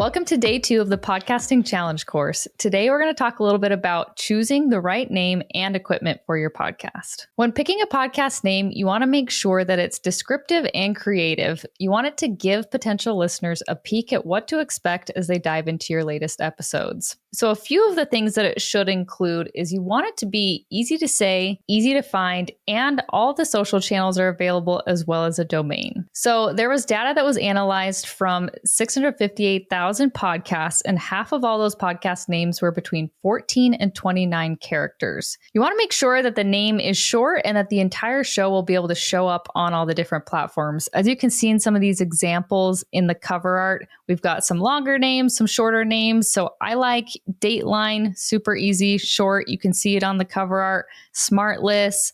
Welcome to day 2 of the Podcasting Challenge course. Today, we're going to talk a little bit about choosing the right name and equipment for your podcast. When picking a podcast name, you want to make sure that it's descriptive and creative. You want it to give potential listeners a peek at what to expect as they dive into your latest episodes. So a few of the things that it should include is you want it to be easy to say, easy to find, and all the social channels are available as well as a domain. So there was data that was analyzed from 658,000 podcasts, and half of all those podcast names were between 14 and 29 characters. You want to make sure that the name is short and that the entire show will be able to show up on all the different platforms. As you can see in some of these examples in the cover art, we've got some longer names, some shorter names. So I like Dateline, super easy, short. You can see it on the cover art. Smart Lists,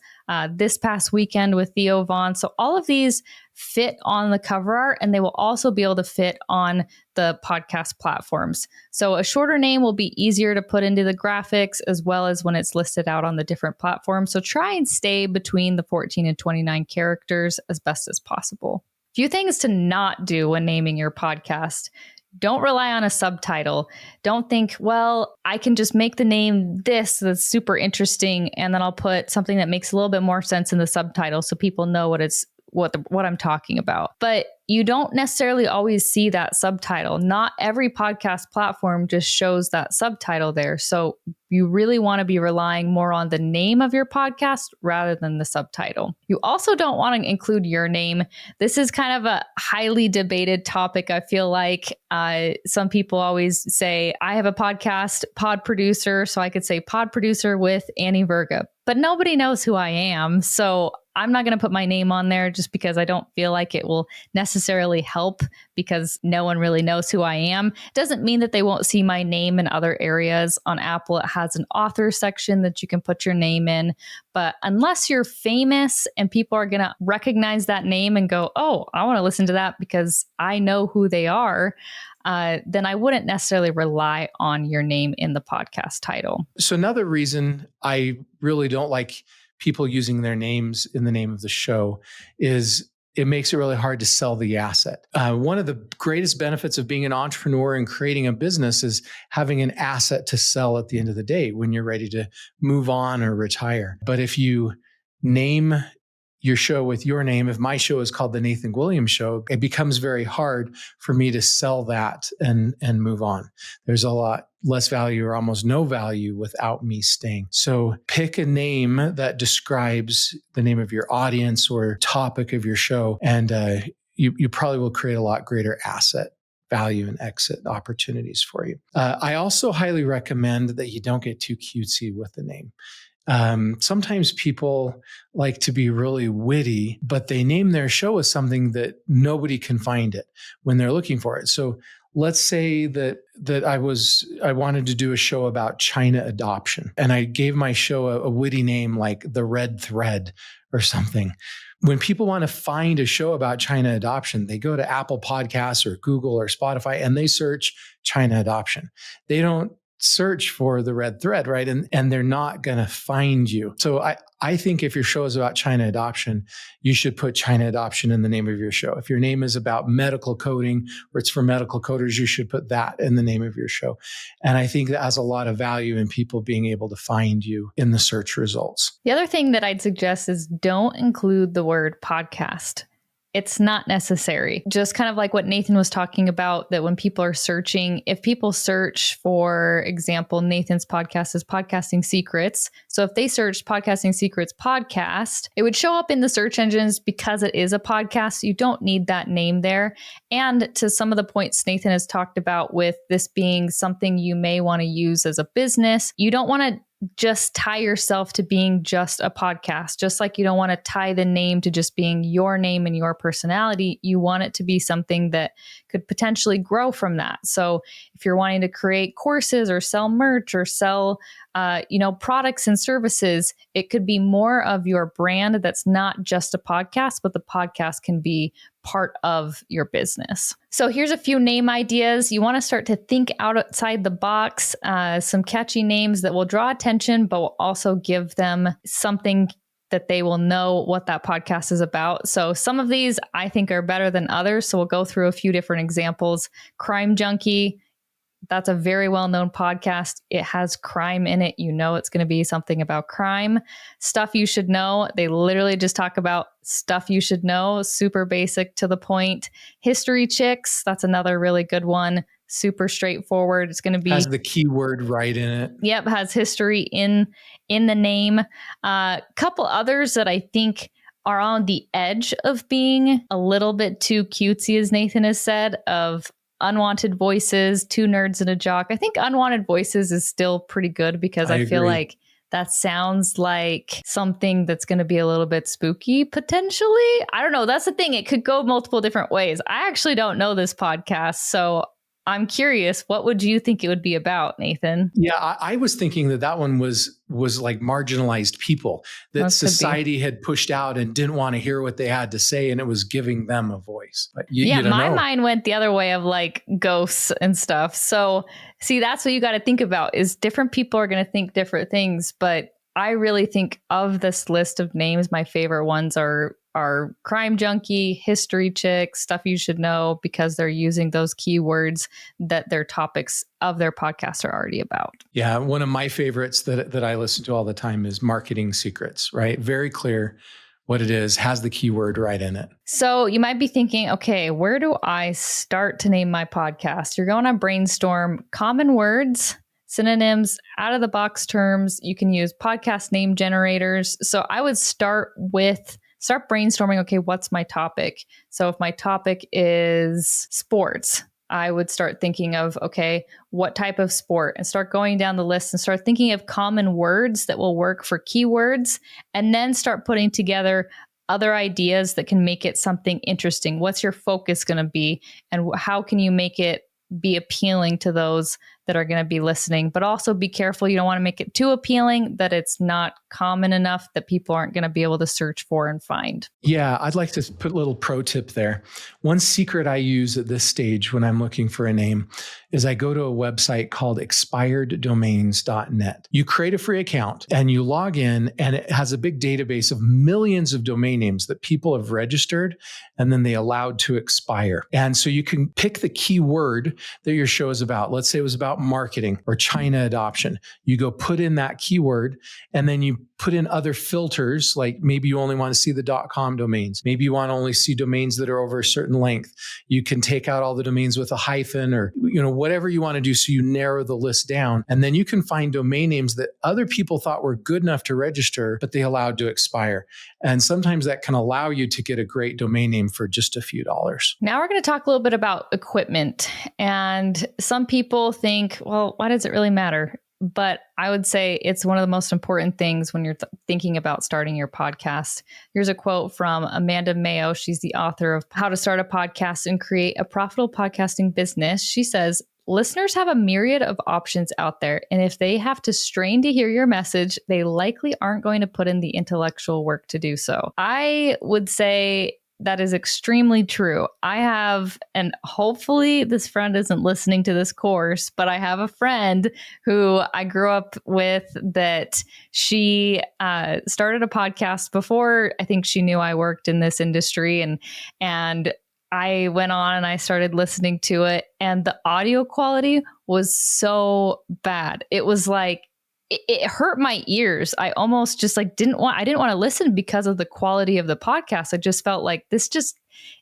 This Past Weekend with Theo Vaughn. So all of these fit on the cover art, and they will also be able to fit on the podcast platforms. So a shorter name will be easier to put into the graphics as well as when it's listed out on the different platforms. So try and stay between the 14 and 29 characters as best as possible. Few things to not do when naming your podcast. Don't rely on a subtitle. Don't think, well, I can just make the name this that's super interesting, and then I'll put something that makes a little bit more sense in the subtitle so people know what I'm talking about. But you don't necessarily always see that subtitle. Not every podcast platform just shows that subtitle there. So you really want to be relying more on the name of your podcast rather than the subtitle. You also don't want to include your name. This is kind of a highly debated topic. I feel like some people always say, I have a podcast, Pod Producer, so I could say Pod Producer with Annie Verga. But nobody knows who I am. So I'm not going to put my name on there just because I don't feel like it will necessarily help because no one really knows who I am. Doesn't mean that they won't see my name in other areas. On Apple, it has an author section that you can put your name in. But unless you're famous and people are going to recognize that name and go, oh, I want to listen to that because I know who they are, then I wouldn't necessarily rely on your name in the podcast title. So another reason I really don't like people using their names in the name of the show is it makes it really hard to sell the asset. One of the greatest benefits of being an entrepreneur and creating a business is having an asset to sell at the end of the day when you're ready to move on or retire. But if you name your show with your name, if my show is called The Nathan Williams Show, it becomes very hard for me to sell that and move on. There's a lot less value or almost no value without me staying. So pick a name that describes the name of your audience or topic of your show, and you probably will create a lot greater asset value and exit opportunities for you. I also highly recommend that you don't get too cutesy with the name. Sometimes people like to be really witty, but they name their show as something that nobody can find it when they're looking for it. So let's say that I wanted to do a show about China adoption, and I gave my show a witty name like The Red Thread or something. When people want to find a show about China adoption, they go to Apple Podcasts or Google or Spotify and they search China adoption. They don't search for The Red Thread, right? And they're not going to find you. So I think if your show is about China adoption, you should put China adoption in the name of your show. If your name is about medical coding or it's for medical coders, you should put that in the name of your show. And I think that has a lot of value in people being able to find you in the search results. The other thing that I'd suggest is don't include the word podcast. It's not necessary. Just kind of like what Nathan was talking about, that when people are searching, if people search, for example, Nathan's podcast is Podcasting Secrets. So if they search Podcasting Secrets podcast, it would show up in the search engines because it is a podcast. You don't need that name there. And to some of the points Nathan has talked about with this being something you may want to use as a business, you don't want to just tie yourself to being just a podcast. Just like you don't want to tie the name to just being your name and your personality, you want it to be something that could potentially grow from that. So if you're wanting to create courses or sell merch or sell products and services, it could be more of your brand that's not just a podcast, but the podcast can be part of your business. So here's a few name ideas. You want to start to think outside the box, some catchy names that will draw attention, but will also give them something that they will know what that podcast is about. So some of these I think are better than others. So we'll go through a few different examples. Crime Junkie That's a very well-known podcast. It has crime in it. You know it's going to be something about crime. Stuff You Should Know. They literally just talk about stuff you should know. Super basic, to the point. History Chicks. That's another really good one. Super straightforward. It's going to be... Has the keyword right in it. Yep. Has history in the name. Couple others that I think are on the edge of being a little bit too cutesy, as Nathan has said, of Unwanted Voices, Two Nerds and a Jock. I think Unwanted Voices is still pretty good because I feel like that sounds like something that's going to be a little bit spooky, potentially. I don't know. That's the thing. It could go multiple different ways. I actually don't know this podcast, so I'm curious. What would you think it would be about, Nathan? Yeah, I was thinking that one was like marginalized people that society had pushed out and didn't want to hear what they had to say, and it was giving them a voice. But you don't my know. mind went the other way of like ghosts and stuff. So see, that's what you got to think about, is different people are going to think different things. But I really think of this list of names, my favorite ones are Crime Junkie, History Chick, Stuff You Should Know, because they're using those keywords that their topics of their podcast are already about. Yeah, one of my favorites that I listen to all the time is Marketing Secrets, right? Very clear what it is, has the keyword right in it. So you might be thinking, okay, where do I start to name my podcast? You're going to brainstorm common words, synonyms, out of the box terms. You can use podcast name generators. So I would start brainstorming. Okay, what's my topic? So if my topic is sports, I would start thinking of, okay, what type of sport, and start going down the list and start thinking of common words that will work for keywords, and then start putting together other ideas that can make it something interesting. What's your focus going to be, and how can you make it be appealing to those that are going to be listening? But also be careful. You don't want to make it too appealing that it's not common enough that people aren't going to be able to search for and find. Yeah, I'd like to put a little pro tip there. One secret I use at this stage when I'm looking for a name is I go to a website called expireddomains.net. You create a free account and you log in, and it has a big database of millions of domain names that people have registered and then they allowed to expire. And so you can pick the keyword that your show is about. Let's say it was about marketing or China adoption. You go put in that keyword, and then you put in other filters, like maybe you only want to see the .com domains. Maybe you want to only see domains that are over a certain length. You can take out all the domains with a hyphen, or whatever you want to do, so you narrow the list down. And then you can find domain names that other people thought were good enough to register, but they allowed to expire. And sometimes that can allow you to get a great domain name for just a few dollars. Now we're going to talk a little bit about equipment. And some people think, well, why does it really matter? But I would say it's one of the most important things when you're thinking about starting your podcast. Here's a quote from Amanda Mayo. She's the author of How to Start a Podcast and Create a Profitable Podcasting Business. She says, listeners have a myriad of options out there, and if they have to strain to hear your message, they likely aren't going to put in the intellectual work to do so. I would say that is extremely true. I have, and hopefully this friend isn't listening to this course, but I have a friend who I grew up with that she started a podcast before I think she knew I worked in this industry, and I went on and I started listening to it, and the audio quality was so bad. It was like, it hurt my ears. I almost just didn't want to listen because of the quality of the podcast. I just felt like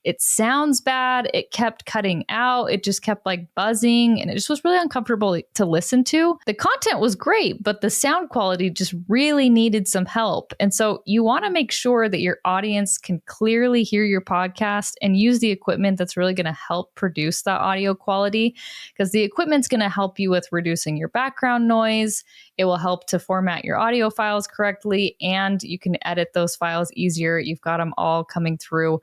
it sounds bad. It kept cutting out. It just kept buzzing, and it just was really uncomfortable to listen to. The content was great, but the sound quality just really needed some help. And so you want to make sure that your audience can clearly hear your podcast and use the equipment that's really going to help produce that audio quality, because the equipment's going to help you with reducing your background noise. It will help to format your audio files correctly, and you can edit those files easier. You've got them all coming through,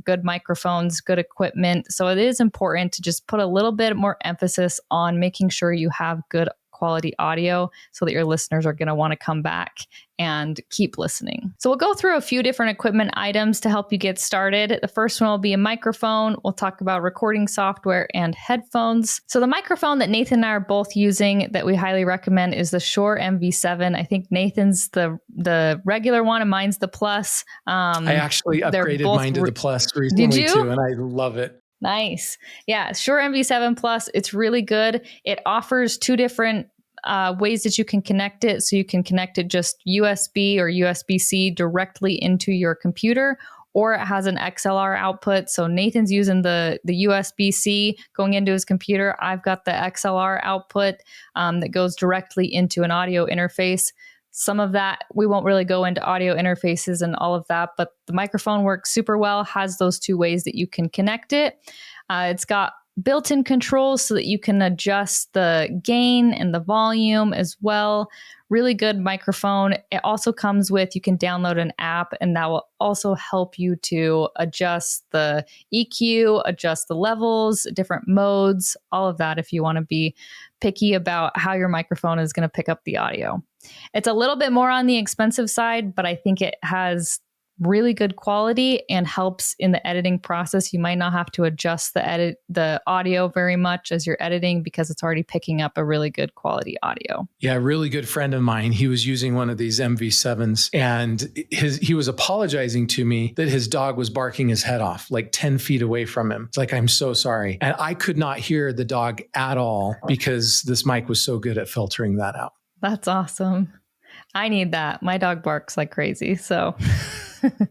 good microphones, good equipment. So it is important to just put a little bit more emphasis on making sure you have good quality audio so that your listeners are going to want to come back and keep listening. So we'll go through a few different equipment items to help you get started. The first one will be a microphone. We'll talk about recording software and headphones. So the microphone that Nathan and I are both using that we highly recommend is the Shure MV7. I think Nathan's the regular one and mine's the Plus. I actually upgraded mine to the Plus recently too, and I love it. Nice. Yeah, Shure MV7 Plus, it's really good. It offers two different ways that you can connect it. So you can connect it just USB or USB-C directly into your computer, or it has an XLR output. So Nathan's using the USB-C going into his computer. I've got the XLR output that goes directly into an audio interface. Some of that, we won't really go into audio interfaces and all of that, but the microphone works super well, has those two ways that you can connect it. It's got built-in controls so that you can adjust the gain and the volume as well. Really good microphone. It also comes with, you can download an app, and that will also help you to adjust the EQ, adjust the levels, different modes, all of that if you want to be picky about how your microphone is going to pick up the audio. It's a little bit more on the expensive side, but I think it has really good quality and helps in the editing process. You might not have to adjust the audio very much as you're editing because it's already picking up a really good quality audio. Yeah, a really good friend of mine, he was using one of these MV7s, and he was apologizing to me that his dog was barking his head off like 10 feet away from him. It's like, I'm so sorry. And I could not hear the dog at all because this mic was so good at filtering that out. That's awesome. I need that. My dog barks like crazy, so...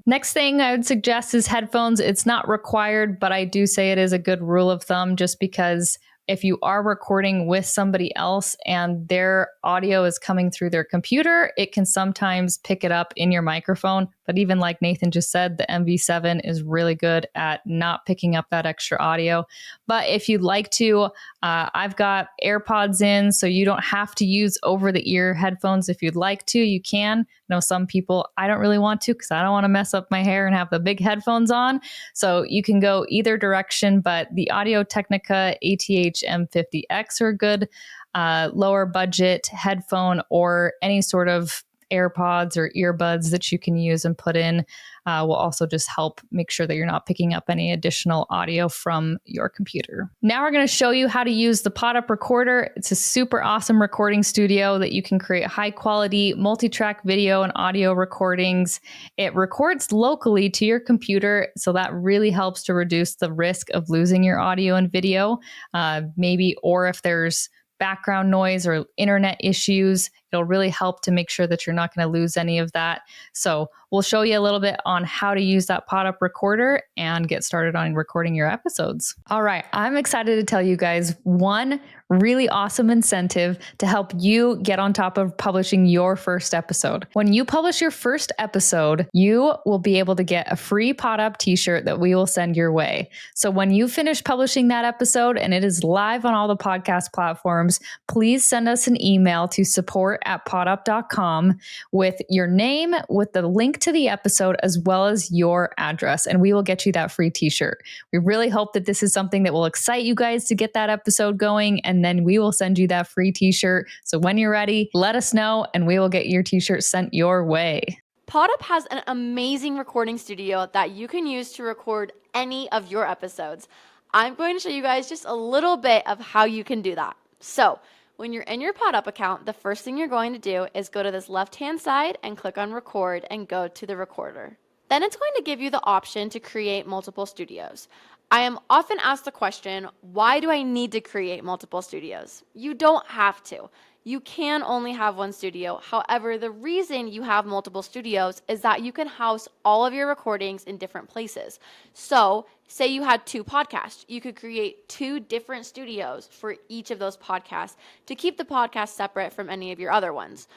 Next thing I would suggest is headphones. It's not required, but I do say it is a good rule of thumb, just because if you are recording with somebody else and their audio is coming through their computer, it can sometimes pick it up in your microphone. But even like Nathan just said, the MV7 is really good at not picking up that extra audio. But if you'd like to, I've got AirPods in, so you don't have to use over-the-ear headphones. If you'd like to, you can. I know some people, I don't really want to because I don't want to mess up my hair and have the big headphones on. So you can go either direction, but the Audio-Technica ATH M50X are good lower budget headphone, or any sort of AirPods or earbuds that you can use and put in will also just help make sure that you're not picking up any additional audio from your computer. Now we're going to show you how to use the PodUp recorder. It's a super awesome recording studio that you can create high quality multi-track video and audio recordings. It records locally to your computer, so that really helps to reduce the risk of losing your audio and video, or if there's background noise or internet issues, it'll really help to make sure that you're not going to lose any of that. So we'll show you a little bit on how to use that PodUp recorder and get started on recording your episodes. All right, I'm excited to tell you guys one really awesome incentive to help you get on top of publishing your first episode. When you publish your first episode, you will be able to get a free PodUp t-shirt that we will send your way. So when you finish publishing that episode and it is live on all the podcast platforms, please send us an email to support@podup.com with your name, with the link to the episode, as well as your address, and we will get you that free t-shirt. We really hope that this is something that will excite you guys to get that episode going, and then we will send you that free t-shirt. So when you're ready, let us know and we will get your t-shirt sent your way. PodUp has an amazing recording studio that you can use to record any of your episodes. I'm going to show you guys just a little bit of how you can do that. So when you're in your PodUp account, the first thing you're going to do is go to this left-hand side and click on record and go to the recorder. Then it's going to give you the option to create multiple studios. I am often asked the question, why do I need to create multiple studios? You don't have to. You can only have one studio. However, the reason you have multiple studios is that you can house all of your recordings in different places. So say you had 2 podcasts, you could create 2 different studios for each of those podcasts to keep the podcast separate from any of your other ones.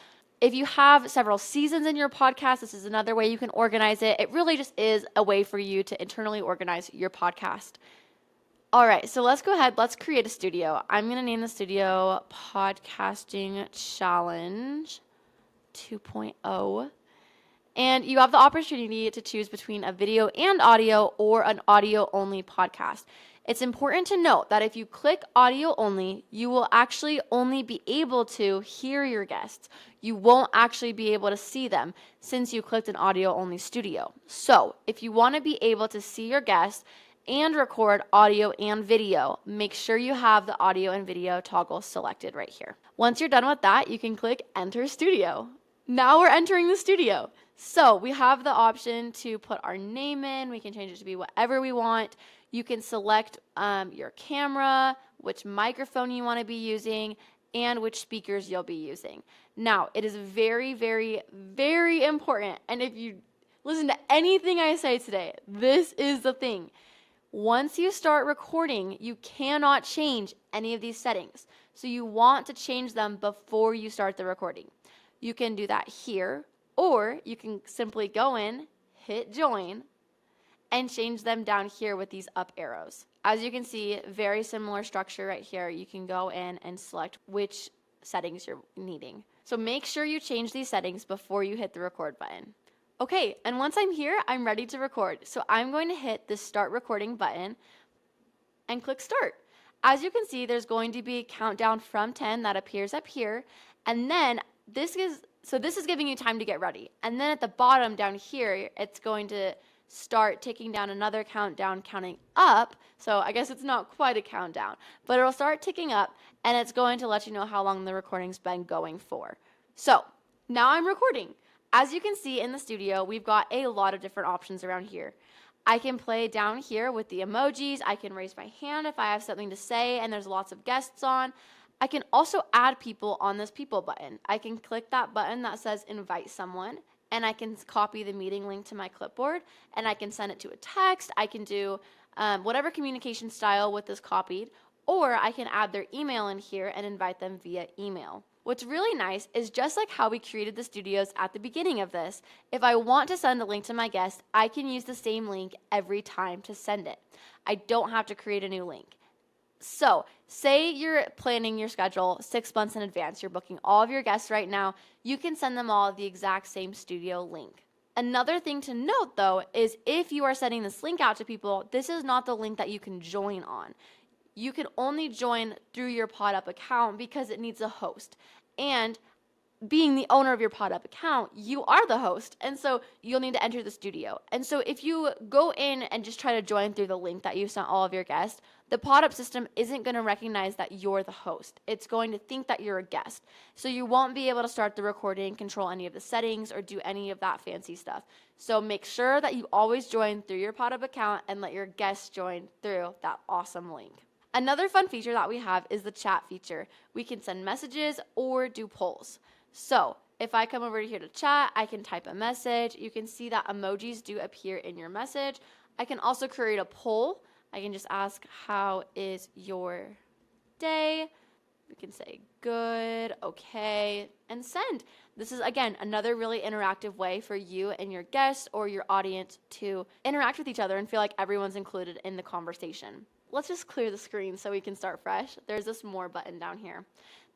If you have several seasons in your podcast, this is another way you can organize it. It really just is a way for you to internally organize your podcast. All right, so let's go ahead. Let's create a studio. I'm going to name the studio Podcasting Challenge 2.0. And you have the opportunity to choose between a video and audio or an audio-only podcast. It's important to note that if you click audio only, you will actually only be able to hear your guests. You won't actually be able to see them since you clicked an audio only studio. So if you want to be able to see your guests and record audio and video, make sure you have the audio and video toggle selected right here. Once you're done with that, you can click Enter Studio. Now we're entering the studio. So we have the option to put our name in. We can change it to be whatever we want. You can select your camera, which microphone you want to be using, and which speakers you'll be using. Now, it is very, very, very important. And if you listen to anything I say today, this is the thing. Once you start recording, you cannot change any of these settings. So you want to change them before you start the recording. You can do that here, or you can simply go in, hit join, and change them down here with these up arrows. As you can see, very similar structure right here. You can go in and select which settings you're needing. So make sure you change these settings before you hit the record button. Okay, and once I'm here, I'm ready to record. So I'm going to hit the start recording button and click start. As you can see, there's going to be a countdown from 10 that appears up here. And then this is giving you time to get ready. And then at the bottom down here, it's going to start ticking down another countdown counting up. So I guess it's not quite a countdown, but it'll start ticking up and it's going to let you know how long the recording's been going for. So now I'm recording. As you can see in the studio, we've got a lot of different options around here. I can play down here with the emojis. I can raise my hand if I have something to say and there's lots of guests on. I can also add people on this people button. I can click that button that says invite someone, and I can copy the meeting link to my clipboard, and I can send it to a text. I can do whatever communication style with this copied, or I can add their email in here and invite them via email. What's really nice is just like how we created the studios at the beginning of this, if I want to send a link to my guest, I can use the same link every time to send it. I don't have to create a new link. So say you're planning your schedule 6 months in advance, you're booking all of your guests right now, you can send them all the exact same studio link. Another thing to note though is if you are sending this link out to people, this is not the link that you can join on. You can only join through your PodUp account because it needs a host. And being the owner of your PodUp account, you are the host. And so you'll need to enter the studio. And so if you go in and just try to join through the link that you sent all of your guests, the PodUp system isn't going to recognize that you're the host. It's going to think that you're a guest. So you won't be able to start the recording, control any of the settings, or do any of that fancy stuff. So make sure that you always join through your PodUp account and let your guests join through that awesome link. Another fun feature that we have is the chat feature. We can send messages or do polls. So if I come over here to chat, I can type a message. You can see that emojis do appear in your message. I can also create a poll. I can just ask, how is your day? We can say good, okay, and send. This is, again, another really interactive way for you and your guests or your audience to interact with each other and feel like everyone's included in the conversation. Let's just clear the screen so we can start fresh. There's this more button down here.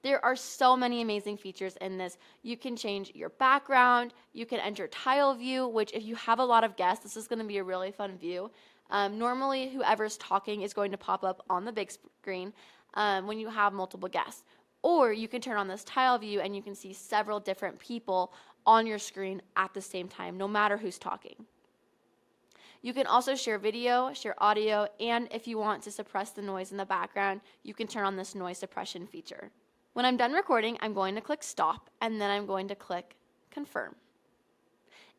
There are so many amazing features in this. You can change your background. You can enter tile view, which if you have a lot of guests, this is going to be a really fun view. Normally, whoever's talking is going to pop up on the big screen when you have multiple guests. Or you can turn on this tile view and you can see several different people on your screen at the same time, no matter who's talking. You can also share video, share audio, and if you want to suppress the noise in the background, you can turn on this noise suppression feature. When I'm done recording, I'm going to click stop, and then I'm going to click confirm.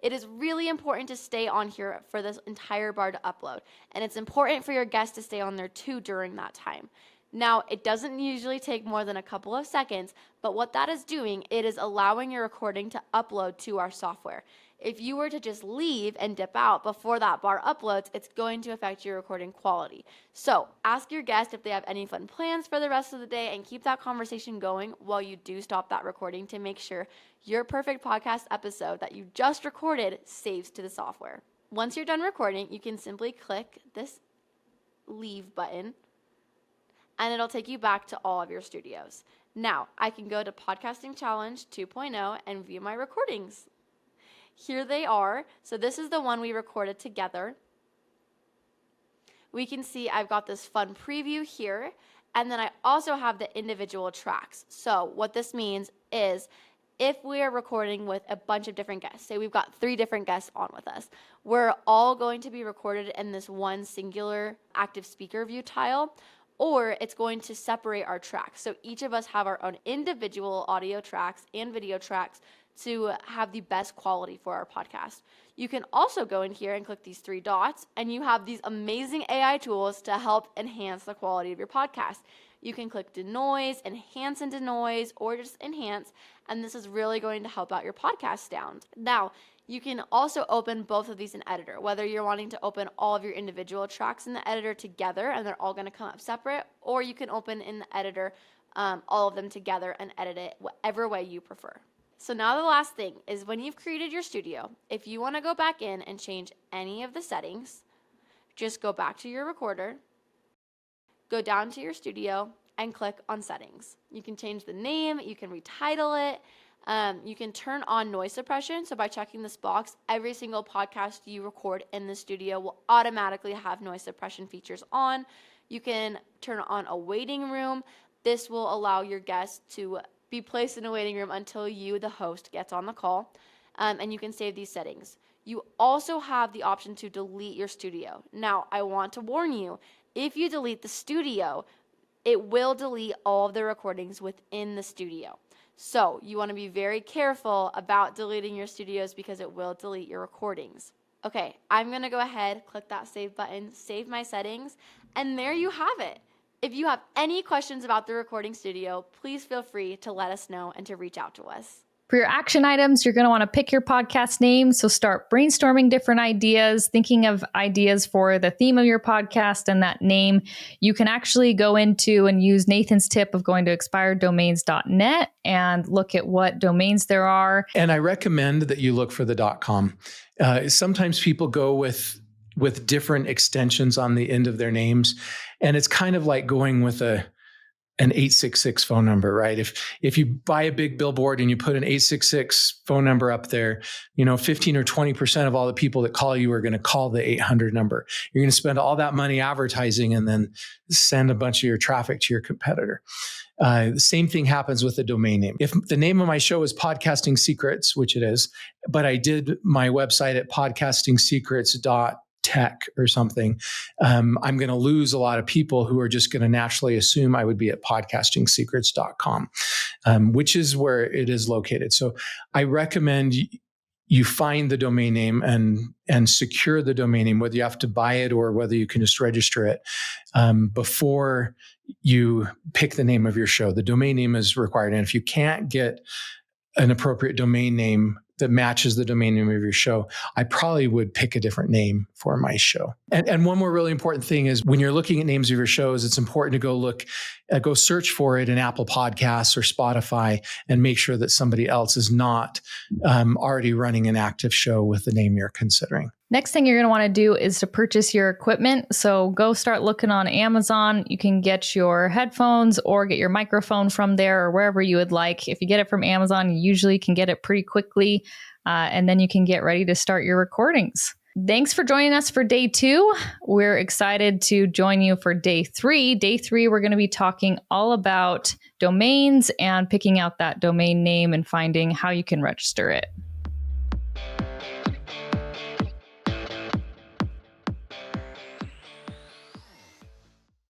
It is really important to stay on here for this entire bar to upload, and it's important for your guests to stay on there too during that time. Now, it doesn't usually take more than a couple of seconds, but what that is doing, it is allowing your recording to upload to our software. If you were to just leave and dip out before that bar uploads, it's going to affect your recording quality. So ask your guest if they have any fun plans for the rest of the day and keep that conversation going while you do stop that recording to make sure your perfect podcast episode that you just recorded saves to the software. Once you're done recording, you can simply click this leave button and it'll take you back to all of your studios. Now, I can go to Podcasting Challenge 2.0 and view my recordings. Here they are. So this is the one we recorded together. We can see I've got this fun preview here, and then I also have the individual tracks. So what this means is if we're recording with a bunch of different guests, say we've got 3 different guests on with us, we're all going to be recorded in this one singular active speaker view tile, or it's going to separate our tracks. So each of us have our own individual audio tracks and video tracks to have the best quality for our podcast. You can also go in here and click these 3 dots, and you have these amazing AI tools to help enhance the quality of your podcast. You can click denoise, enhance and denoise, or just enhance, and this is really going to help out your podcast sound. Now, you can also open both of these in editor, whether you're wanting to open all of your individual tracks in the editor together and they're all going to come up separate, or you can open in the editor all of them together and edit it whatever way you prefer. So now the last thing is, when you've created your studio, if you want to go back in and change any of the settings, just go back to your recorder, go down to your studio, and click on settings. You can change the name, you can retitle it, you can turn on noise suppression. So by checking this box, every single podcast you record in the studio will automatically have noise suppression features on. You can turn on a waiting room. This will allow your guests to be placed in a waiting room until you, the host, gets on the call. And you can save these settings. You also have the option to delete your studio. Now, I want to warn you, if you delete the studio, it will delete all of the recordings within the studio. So you want to be very careful about deleting your studios because it will delete your recordings. Okay, I'm going to go ahead, click that save button, save my settings, and there you have it. If you have any questions about the recording studio, please feel free to let us know and to reach out to us. For your action items, you're going to want to pick your podcast name. So start brainstorming different ideas, thinking of ideas for the theme of your podcast and that name. You can actually go into and use Nathan's tip of going to expireddomains.net and look at what domains there are. And I recommend that you look for the .com. Sometimes people go with different extensions on the end of their names, and it's kind of like going with an 866 phone number, right? If you buy a big billboard and you put an 866 phone number up there, 15 or 20% of all the people that call you are going to call the 800 number. You're going to spend all that money advertising and then send a bunch of your traffic to your competitor. The same thing happens with the domain name. If the name of my show is Podcasting Secrets, which it is, but I did my website at podcastingsecrets.tech or something, I'm going to lose a lot of people who are just going to naturally assume I would be at podcastingsecrets.com, which is where it is located. So I recommend you find the domain name and secure the domain name, whether you have to buy it or whether you can just register it before you pick the name of your show. The domain name is required. And if you can't get an appropriate domain name that matches the domain name of your show, I probably would pick a different name for my show. And one more really important thing is, when you're looking at names of your shows, it's important to go search for it in Apple Podcasts or Spotify and make sure that somebody else is not already running an active show with the name you're considering. Next thing you're going to want to do is to purchase your equipment. So go start looking on Amazon. You can get your headphones or get your microphone from there or wherever you would like. If you get it from Amazon, you usually can get it pretty quickly, and then you can get ready to start your recordings. Thanks for joining us for day 2. We're excited to join you for day 3. Day 3, we're going to be talking all about domains and picking out that domain name and finding how you can register it.